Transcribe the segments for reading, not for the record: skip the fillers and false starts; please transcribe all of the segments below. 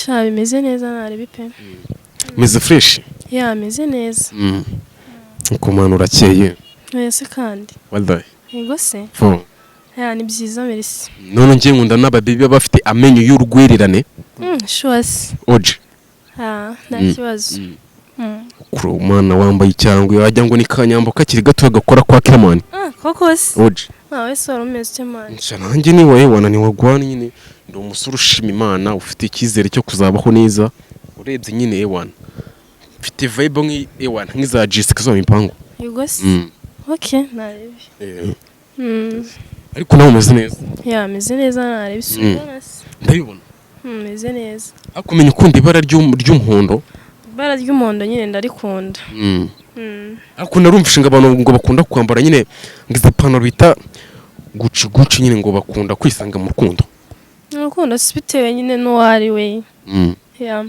sha bimeze neza narebe pe meze fresh ya meze neza ukomana urakeye wese kandi wallahi yego se fo ya ni byiza merci none ngiye nkunda n'ababibi bafite amenyo y'urugwerirane shwasi oje nta kibazo kuri umwana wambaye icyangwe wajya ngo ni kanyambo kakiri gato gakora kwa Kemani koko se oje wese warumeze cyane nanjye ni wowe wananiwe gwana nyine ndi umusore ushima Imana ufite icyizere cyo kuzabaho neza urebye nyine ewana mfite vibe nk'ewana nk'iza Jessica zo mipango yego se okay narebe ariko nawe umeze neza ya meze neza narebe subona ndabibona meze neza akumenya ukunda ibara ry'umuhondo ibara ry'umuhondo nyine ndarikunda ariko narumvishinga abantu ngo bakunda kwambara nyine ngize ipantaro bita guci nyine ngo bakunda kwisanga mu rukundo urukundo sibitewe nyine n'uwari we ya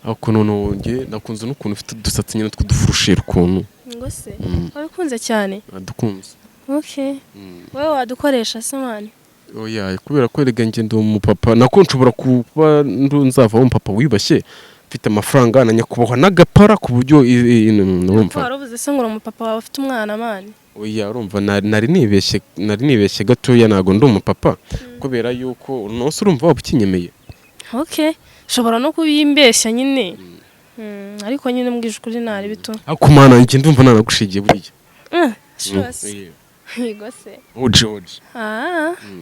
ariko none nge nakunze n'ukuntu ufite udusatsi nyine tw'udufurusheri ukuntu ngo se wabikunze cyane adukunze okay wowe wadukoresha se mani oya kubera ko erega nge ndi umupapa nako nshobora kuba nzavaho umupapa wibashye mfite amafaranga na nyakubahwa n'agapara ku buryo urumva waravuze se ngo umupapa wawe ufite umwana mani oya urumva nari nibeshye gatoya nago ndi umupapa kubera yuko unose urumva waba ukinyemeye okay shobora no kuyimbeshya nyine ariko nyine mbwije ukuri nari bito akumana nge ndumva nanagushigiye buriya shwasi yego se oje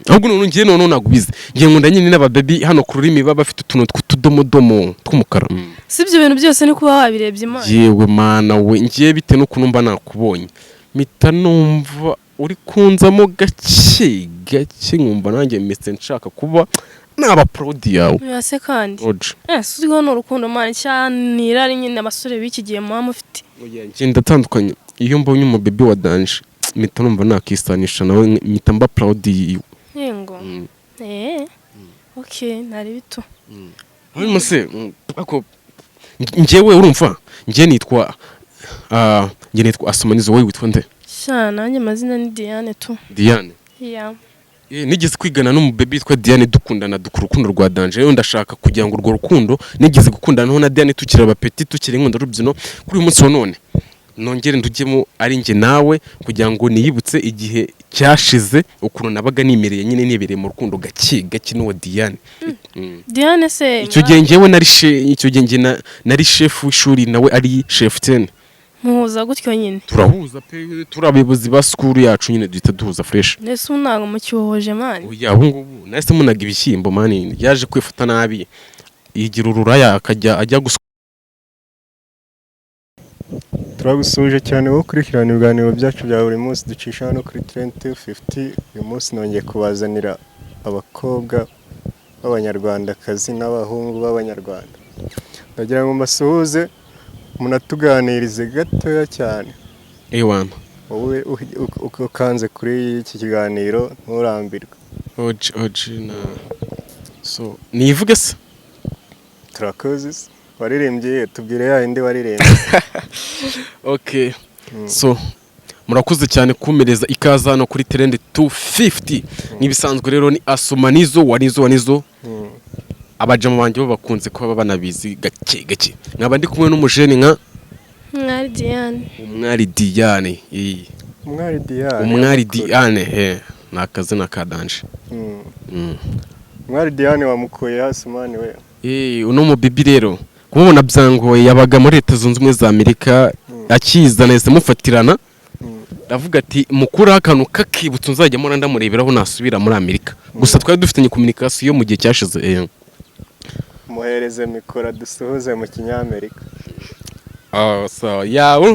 ahubwo none ngiye none nagubize ngiye nkunda nyine n'abababy hano ku rurimi baba bafite utuntu tw'utudomodomo tw'umukara sibyo ibintu byose ni kuba wabirebye Imana yewe mana we ngiye bite no kunumva nakubonye mita numva uri kunzamo gake nkumva nanjye mese nshaka kuba naba proud yawe yase kandi oje suzwiho n'urukundo Imana cyane irari nyine abasore b'iki gihe mama ufite ngiye ndatandukanye iyo mbonye umubaby wa danje mita numva nakisanisha nawe mita mba proud yego okay nari bito hanyuma se ako ngewe urumva ngiye nitwa Asomanizo wowe witwa nde sha nanjye amazina ni Diane tu Diane ya nigeze kwigana n'umubaby witwa Diane dukundana dukura urukundo rwa danje rero ndashaka kugira ngo urwo rukundo nigeze gukundana na Diane tukiri abapeti tukiri inkunda rubyino kuri uyu munsi wa none nongere ndujyemo ari nge nawe kugira ngo niyibutse igihe cyashize ukuntu nabaga nimereye nyine nibereye mu rukundo gake n'uwa Diane Diane se icyo gihe ngewe nari chef w'ishuri nawe ari chef 10 muhuza gutyo nyine turahuza pe turabayobozi ba school yacu nyine duhita duhuza fresh nese unaga mu cyohoje mani oya ahungubu nase munaga ibishyimbo mani yaje kwifata nabi yigira ururaya akajya ajya turagusuje cyane wo kurikirana ibiganiro byacu bya buri munsi ducisha hano kuri Trend 250 uyu munsi nongeye kubazanira abakobwa b'abanyarwandakazi n'abahungu b'abanyarwanda ndagira ngo mbasuhuze munatuganirize gatoya cyane ewana wowe ukanze kuri iki kiganiro nturambirwe oje na so nivuge se turakoze waririmbye tubwire yindi waririmbye okay so murakoze cyane kumereza ikaza hano kuri Trend 250 nibisanzwe rero ni Asomanizo wanizo abajama banje bo bakunze kuba banabizi gake nkaba ndi kumwe n'umujeni nka umwari Diane nakazina ka danje umwari Diane wamukoye hasi mani we uno mubibi rero kumubona byangoye yabaga muri Leta Zunze Ubumwe za Amerika akizana yese mufatirana ndavuga ati mukura akantu kakibutso nzajya mura ndamureberaho nasubira muri Amerika gusa twari dufitanye communication mu gihe cyashize muhereze mikora dusuhuze mu kinyamerika so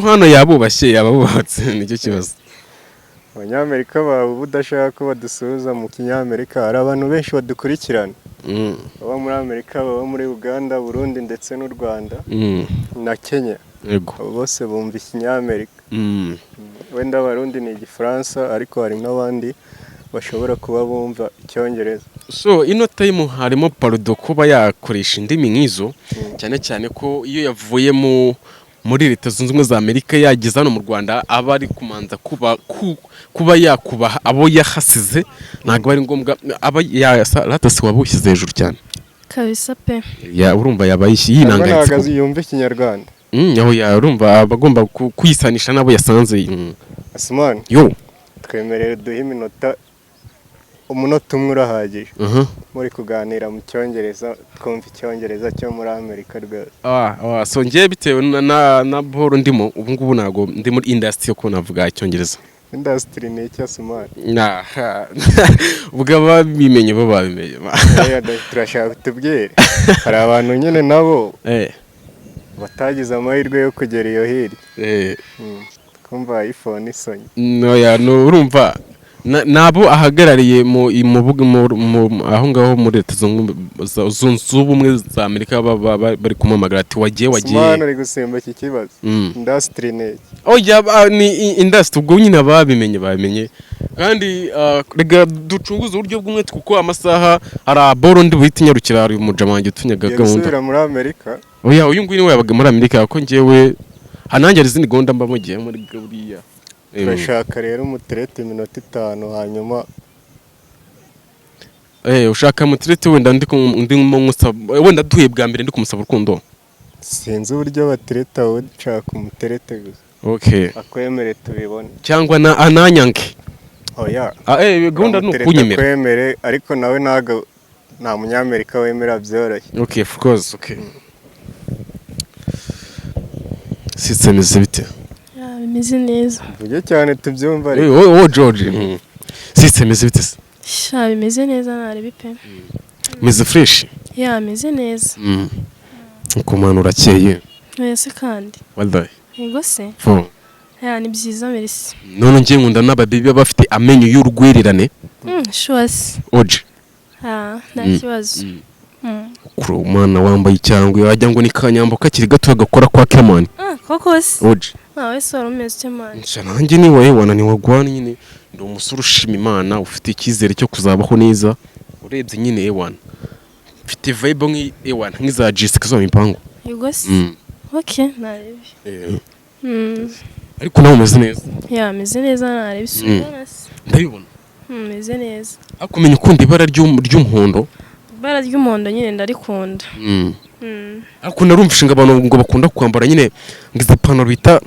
hano yabubashye ababubatse nicyo kibazo abanyamerika baba budashaka ko badusuhuza mu kinyamerika hari abantu benshi badukurikirana baba muri Amerika baba muri Uganda Burundi ndetse n'u Rwanda na Kenya bose bumva ikinyamerika wenda abarundi ni igifaransa ariko hari n'abandi bashobora kuba bumva icyongereza so ino time harimo parodo kuba yakoresha indimi nk'izo cyane ko iyo yavuye muri Leta Zunze Ubumwe za Amerika yageze hano mu Rwanda aba ari kumanza kuba yakubaha abo yahasize ntabwo ari ngombwa aba ratasi wabushyize hejuru cyane kabisa pe. ya urumva yabaye ntabwo yinangayitse yumva ikinyarwanda. aho ya urumva abagomba kwisanisha nabo yasanze Asumani yo twemerere duhe umunota umwe urahagije muri kuganira mu cyongereza twumva icyongereza cyo muri Amerika rwose. so ngiye bitewe na boro ndimo ubu ngubu ntabwo ndi muri industry yo kunavuga icyongereza. Industry ni iki Asumani? ubwo babimenye bo babimenye turashaka tubwire hari abantu nyine nabo batagize amahirwe yo kugera iyo hirya twumva iPhone isonye no urumva nabo ahagarariye aho ngaho muri Leta Zunze Ubumwe za Amerika bari kumamagara ati wagiye Asumani ari gusimba iki kibazo. Industry ni ni industry ubwo nyine babimenye kandi rega ducunguza uburyo bw'umwe kuko amasaha ari boro ndi buhita inyarukira ari umujamange tunyaga gahunda. Yasubira muri Amerika. Uyu nguyu niwe yabaga muri Amerika ko ngewe hanange izindi gahunda mba mugiye muri buriya. Turashaka rero umuterete iminota 5 hanyuma ushaka muterete wenda ndimo musaba wenda duhe bwa mbere ndi kumusaba urukundo. Sinzi uburyo batereta wowe nshaka umuterete gusa. Okay. Akwemere tubibone. Cyangwa ananyange. Oya. Gahunda no kunyemera. Akwemere ariko nawe nta munyamerika wemera byoroshye. Okay, of course. Okay. System zibite. Bimeze neza. Vuge cyane tubyumva ariko. George. System zibite. Sha bimeze neza narebe pe. Meze fresh. Ya meze neza. Ukomana urakeye. Wese kandi. Wallahi. Yego se. Ya ni byiza merci. None ngiye nkunda n'ababibi bafite amenyo y'urugwerirane. Shwasi. Oje. Nta kibazo. Kuri umwana wambaye cyangwa wajya ngo ni kanyambo kakiri gato agakora kwa Kemani. Koko se. Oje. Nawe sora umeze cyane. Nanjye ni wowe wanani wagwana nyine ndi umusore ushima Imana ufite icyizere cyo kuzabaho neza urebye nyine ewana. Mfite vibe ewana nk'iza Jessica zo mipango. Yego se. Okay, narebe. Ariko nawe umeze neza. Ya meze neza narebe isubira. Ndabibona. Meze neza. Akumenya ukunda ibara ry'umuhondo. Ibara ry'umuhondo nyine ndarikunda. Ariko narumvishinga abantu ngo bakunda kwambara nyine ngize ipantaro bita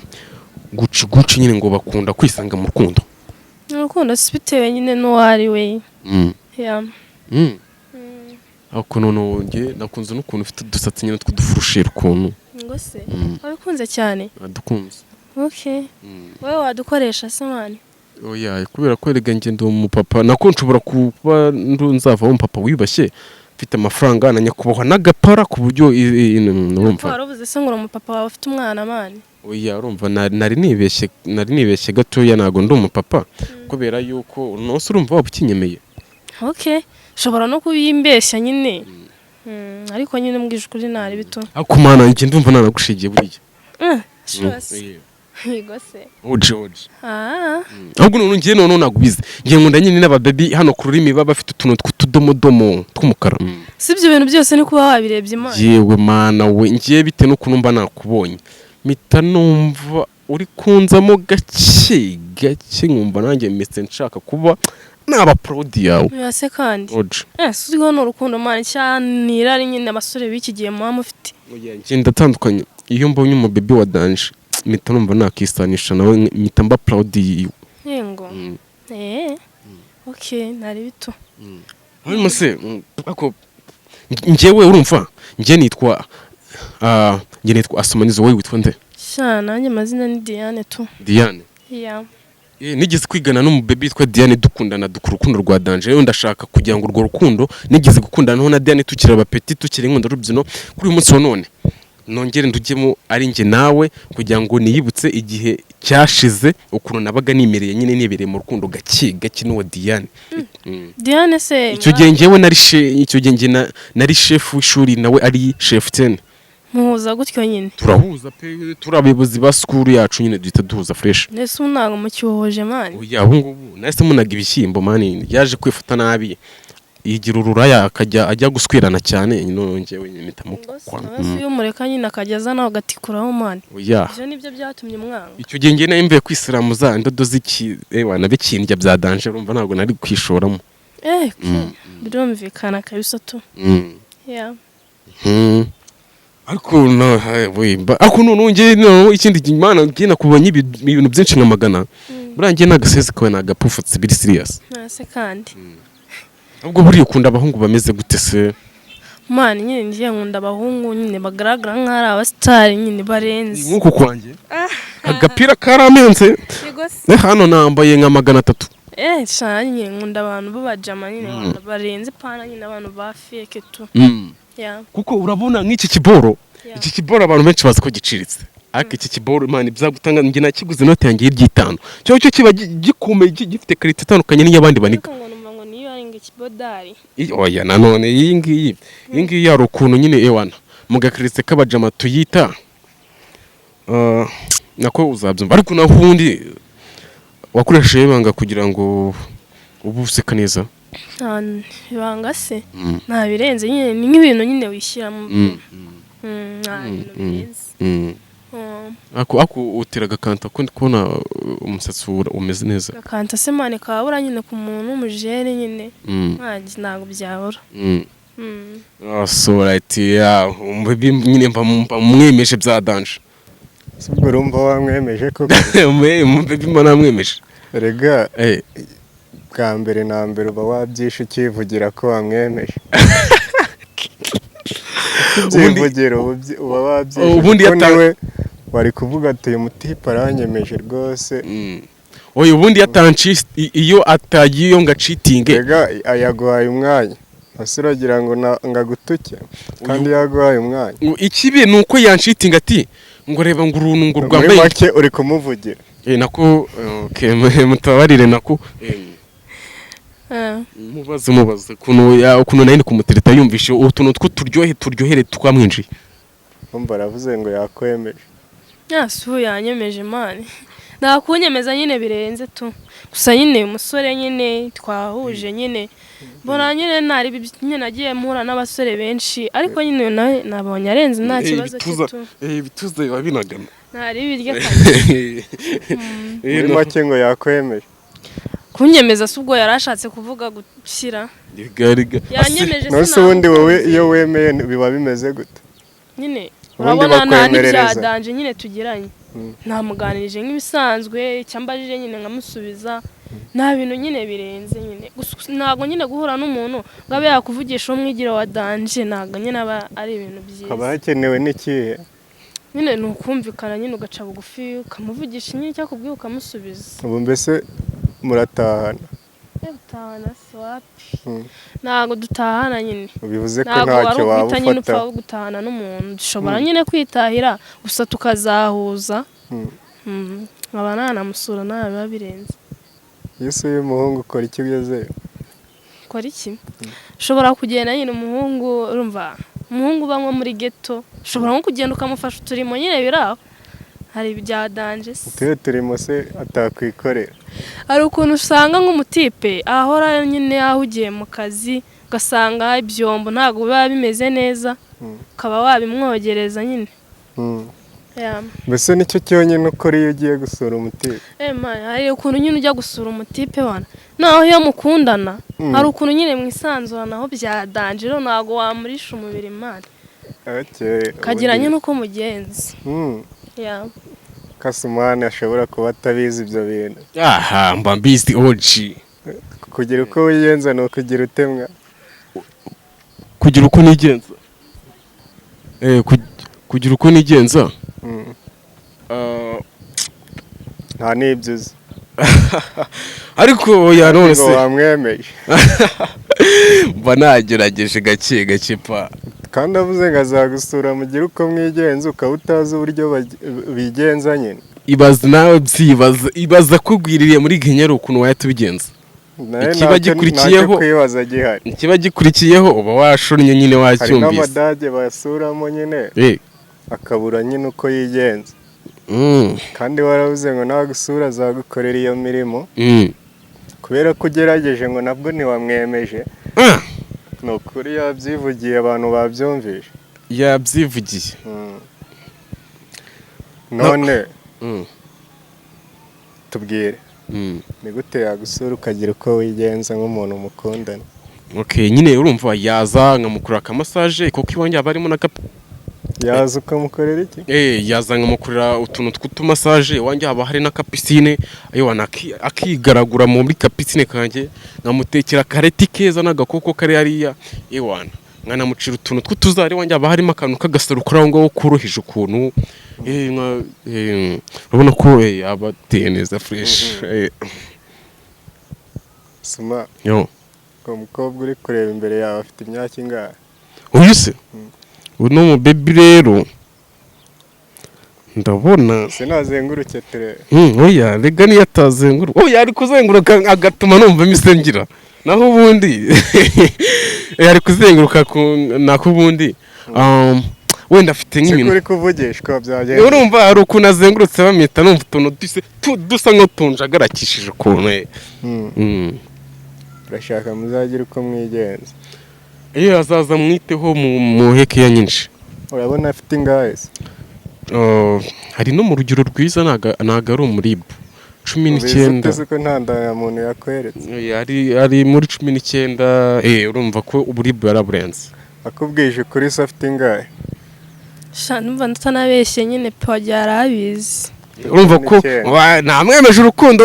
guci nyine ngo bakunda kwisanga mu rukundo. Urukundo sibitewe nyine n'uwari we. Ya. Ariko none nge nakunze n'ukuntu ufite udusatsi nyine tw'udufurushera ukuntu. Ngo se. Wabikunze cyane. Adukunze. Okay. Wowe wadukoresha se mani. Oya kubera ko erega nge ndi umupapa nako nshobora kuba nzava umupapa wibashye mfite amafaranga na nyakubahwa n'agapara ku buryo urumva. Waravuze se ngo umupapa wawe ufite umwana mani. Oya urumva nari nibeshye gatoya nago ndi umupapa kubera yuko nose urumva waba ukinyemeye. Okay. Shobora no kuyimbeshya nyine. Ariko nyine mbwije ukuri nari bito. Akumana iki ndumva nanagushigiye buriya. Shwasi. Yego se. Oje. Ahubwo none ngiye none nagubize. Ngiye nkunda nyine n'abababy hano ku rurimi baba bafite utuntu tw'utudomodomo tw'umukara. Sibyo ibintu byose ni kuba wabirebye Imana. Yewe mana we ngiye bite no kunumba nakubonye. Mita numva uri kunzamo gake nkumva nanjye mese nshaka kuba naba proud yawe. Yase kandi. Oje. Suzwiho n'urukundo mani cyane irari nyine abasore b'iki gihe mama ufite. Oya ngiye ndatandukanye iyo mbonye umubaby wa Danje. Mita numva nakisanisha nawe mita mba proud yiwe. Yego. Okay, nari bito. Hanyuma se ako ngewe urumva ngiye nitwa Asumanizo wowe witwa nde? Sha nanjye mazina ni Diane tu. Diane. Ya. Nigeze kwigana n'umubaby witwa Diane dukundana dukura urukundo rwa Danje rero ndashaka kugira ngo urwo rukundo nigeze gukundana na Diane tukiri abapeti tukiri inkunda rubyino kuri uyu munsi wa none nongere ndujyemo ari nge nawe kugira ngo niyibutse igihe cyashize ukuntu nabaga nimereye nyine nibereye mu rukundo gake n'uwa Diane. Diane se icyo gihe ngewe nari chef w'ishuri nawe ari chef 10. Muhuza gutyo nyine. Turahuza pe turabibuzi ba school yacu nyine duhita duhuza fresh. Nese unaga mu cyohoje mani. Oya ubungubu nahise munaga ibishyimbo mani yaje kwifata nabi. Yigira ururaya akajya ajya guswirana cyane none ngewe nyita mukwa. Iyo mureka nyine akajyaza naho gatikuraho mani. Oya. Ivyo nibyo byatumye mwanga. Icyo gihe ngiye namve kwisiramuza indodo ziki nabikindya bya Danje urumva ntabwo nari kwishoramo. Birumvikana kabisa tu. Yeah. ariko ariko noneho njye noneho ikindi imana ngiye nakubonye ibintu byinshi nka magana buriya njye n'agasezi kawe ni agapufutse biri serious Nase kandi. ubwo buriya ukunda abahungu bameze gute se Mani nyine ngiye nkunda abahungu nyine bagaragara nk'ari abasitari nyine barenze. nk'uku kwanjye agapira karamenze hano nambaye nka 300 cyane nyine nkunda abantu b'abajama nyine abantu barenze pana nyine abantu ba fake tu. Yeah. kuko urabona nk'iki kiboro iki kiboro abantu benshi bazi ko giciritse ariko iki kiboro imana bizagutanga njye nakiguze note yanjye y'5 cyo kiba gikomeye gifite karite itandukanye n'iyabandi baniga ngo niyo ari ngikibodari oya nanone iyi ngiyi yari ukuntu nyine ewana mugakritse kabajama tuyita nako uzabyumva ariko naho ubundi wakoresheje ibanga kugira ngo ubu useka neza ibanga se nta birenze nyine ni nk'ibintu nyine wishyira mu nta bintu birenze ako utera agakanta ko kubona umusatsi umeze neza agakanta se mane kabura nyine ku muntu w'umujere nyine ntabwo byabura so right nyine mba mwemeje bya danje ubwo urumva wamwemeje koko mbebi mba namwemeje rega bwa mbere na mbere uba wabyishe ukivugira ko wamwemeje ubyivugira uba wabyishe kuko niwe wari kuvuga ati uyu mutipe aranyemeje rwose oya ubundi iyo atagiyeyo ngo acitinge rega yaguhaye umwanya ese uragira ngo ngagutuke kandi yaguhaye umwanya ikibi ni uko yanshitinga ati ngo reba ngo uruntu ngo rwambaye muri make uri kumuvugira nako mutabarire nako mubaze ukuntu nari kumutereta yumvishe utuntu turyohere twamwinjiye umva aravuze ngo yakwemeje yasuhu yanyemeje mani nakunyemeza nyine birenze tu gusa nyine umusore nyine twahuje nyine mbona nyine nari nyine nagiye mpura n'abasore benshi ariko nyine nawe nabonye arenze nta kibazo cy'utu bituza biba binagana ntari birya kandi muri make ngo yakwemeje kunyemeza se ubwo yarashatse kuvuga gushyira yanyemeje se ubundi wowe iyo wemeye biba bimeze gute nyine urabona nta n'ibyadanje nyine tugiranye ntamuganirije nk'ibisanzwe cyambajije nyine nkamusubiza nta bintu nyine birenze nyine ntabwo nyine guhura n'umuntu ngo abe yakuvugisha umwigira wa danje ntabwo nyine aba ari ibintu byiza haba hakenewe n'ikihe nyine ni ukumvikana nyine ugaca bugufi ukamuvugisha nyine cyangwa kubwiye ukamusubiza ubu mbese muratahana dutahana si wapi ntabwo dutahana nyine bivuze ko ntacyo waba ufata nyine upfa gutahana n'umuntu dushobora nyine kwitahira gusa tukazahuza nkaba nanamusura nta biba birenze iyo usuye umuhungu ukora iki ugezeyo ukora iki ushobora kugenda nyine umuhungu urumva umuhungu uba nko muri geto ushobora nko kugenda ukamufasha uturimo nyine biri aho hari ibya danje se utuye turimo se atakwikorera hari ukuntu usanga nk'umutipe ahora nyine ahugiye mu kazi ugasanga ibyombo ntabwo biba bimeze neza ukaba wabimwogereza nyine mbese nicyo cyonyine ukora iyo ugiye gusura umutipe hari ukuntu nyine ujya gusura umutipe wana naho iyo mukundana hari ukuntu nyine mwisanzuranaho bya danje rero ntabwo wamurisha umubiri imana ukagira nyine uko mugenza kasumani ashobora kuba atabizi ibyo bintu aha mba mbizi oji kugira uko wigenza ni ukugira utemwa kugira uko nigenza kugira uko nigenza nta n'ibyo uzi ariko none se wamwemeje mba nagerageje gake gake pa kandi avuze ngo azagusura mugire uko mwigenza ukaba utazi uburyo bigenza nyine ibaza nawe byibaza ibaza kugwiririye muri Kenyero ukuntu wahita ubigenza ikiba gikurikiyeho uba washonnye nyine wacyumvise hari n'amadage basuramo nyine akabura nyine uko yigenza kandi waravuze ngo nagusura azagukorera iyo mirimo kubera ko ugerageje ngo nabwo ntiwamwemeje ni ukuri yabyivugiye abantu babyumvise yabyivugiye none tubwire ni gute yagusura ukagira uko wigenza nk'umuntu mukundana Okay, nyine urumva yaza nkamukorera akamasaje kuko iwanjye haba harimo yaza ukamukorera iki? yaza nkamukorera utuntu tw'utumasaje iwanjye haba hari n'akapisine yewana akigaragura muri kapisine kanjye nkamutekera kareti keza n'agakoko kari hariya yewana nkanamucira utuntu tw'utuzari iwanjye haba harimo akantu k'agasaro kuri aho ngaho koroheje ukuntu urabona ko yaba ateye neza fresh. Suma yo uwo mukobwa uri kureba imbere yawe afite imyaka ingahe? uyu se uno mu baby rero ndabona sinazenguruke ture. oya rega niyo atazenguruka oya ari kuzenguruka agatuma numva imisengira naho ubundi ari kuzenguruka nako ubundi wenda afite nk'ibintu uri kuvugishwa byagenda urumva hari ukuntu azengurutse bamwita numva utuntu dusa nk'utunjagarakishije ukuntu urashaka muzagira uko mwigenza iyo azaza mwiteho mu hekeya nyinshi. urabona afite ingahe se? hari no mu rugero rwiza ntago ari umuribu 19 uzi ko nta ndangamuntu yakweretse? ari muri 19 urumva ko uburibu yaraburenze. akubwije ukuri se afite ingahe? sha numva ndanabeshye nyine pe wagira arabizi. urumva ko namwemeje urukundo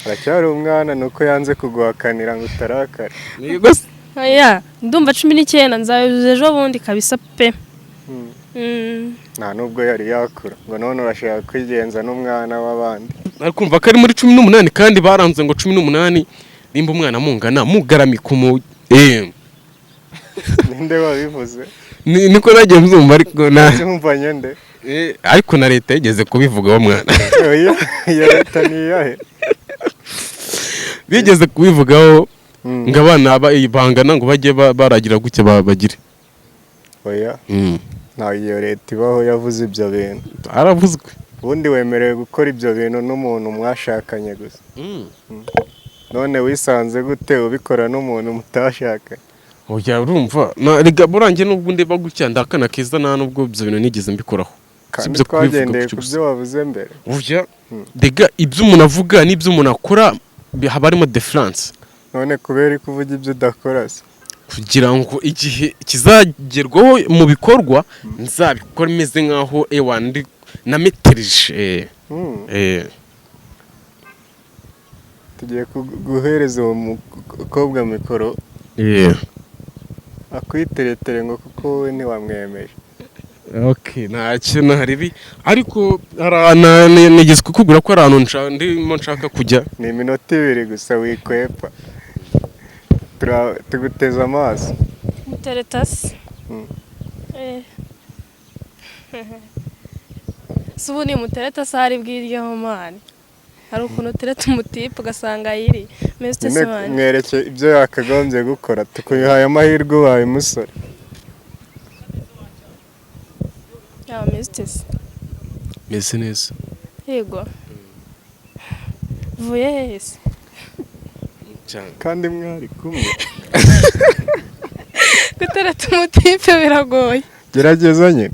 aracyari umwana nuko yanze kuguhakanira ngo utarakare. yego oya ndumva 19 nzayuzuza ejo bundi kabisa pe. nta nubwo yari yakura ngo none urashaka kwigenza n'umwana w'abandi. arikumva ko ari muri 18 kandi baranze ngo 18 nimba umwana mungana mugaramika ninde wabivuze? niko nagiye mzumva ariko nzumva nyende ariko na leta yigeze kubivugaho mwana. oya ya leta ni yahe? bigeze kubivugaho ngo abana bangana ngo bajye baragira guke bagire. oya nta iyo leta ibaho yavuze ibyo bintu. aravuzwe ubundi wemerewe gukora ibyo bintu n'umuntu mwashakanye gusa. none wisanze gute ubikora n'umuntu mutashakanye? oya urumva rega burangiye n'ubwo ndeba gutya ndakana keza nta nubwo ibyo bintu nigeze mbikoraho. kandi twagendeye ku byo wavuze mbere. oya rega ibyo umuntu avuga n'ibyo umuntu akora haba harimo difference. none kubera kuvuga ibyo udakora se? kugira ngo igihe kizagerwaho mu bikorwa nzabikora imeze nkaho ewandi na meterije. tugiye guhereza uwo mukobwa mikoro akwiteretere ngo kuko wowe ntiwamwemeje. nta kintu haribi ariko nigeze kukubwira ko ari ahantu ndimo nshaka kujya. ni iminota 2 gusa wikwepa tuguteze amaso. muteretasi si ubu ni muteretasi hari bwiryeho mani hari ukuntu utereta umutipe ugasanga yiri mwereke ibyo yakagombye gukora tukuyihaye amahirwe ubaye umusore. yaba mesitesi meze neza yego vuye hehe se kandi mwari kumwe? gutereta umutipe biragoye. gerageza nyine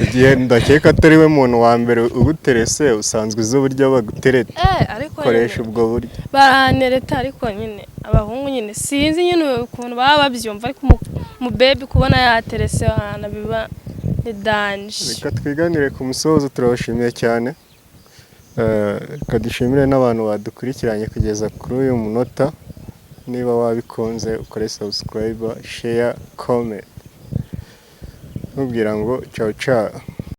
igihe ndakeka atari we muntu wa mbere uguterese usanzwe uzi uburyo bagutereta. ariko koresha ubwo buryo baranereta ariko nyine abahungu nyine sinzi nyine ukuntu baba babyumva ariko mu baby kubona yaterese ahantu biba ni danje. reka twiganire ku musozo turabashimiye cyane. reka dushimire n'abantu badukurikiranye kugeza kuri uyu munota. niba wabikunze ukore subscribe share comment nkubwira ngo ciao ciao.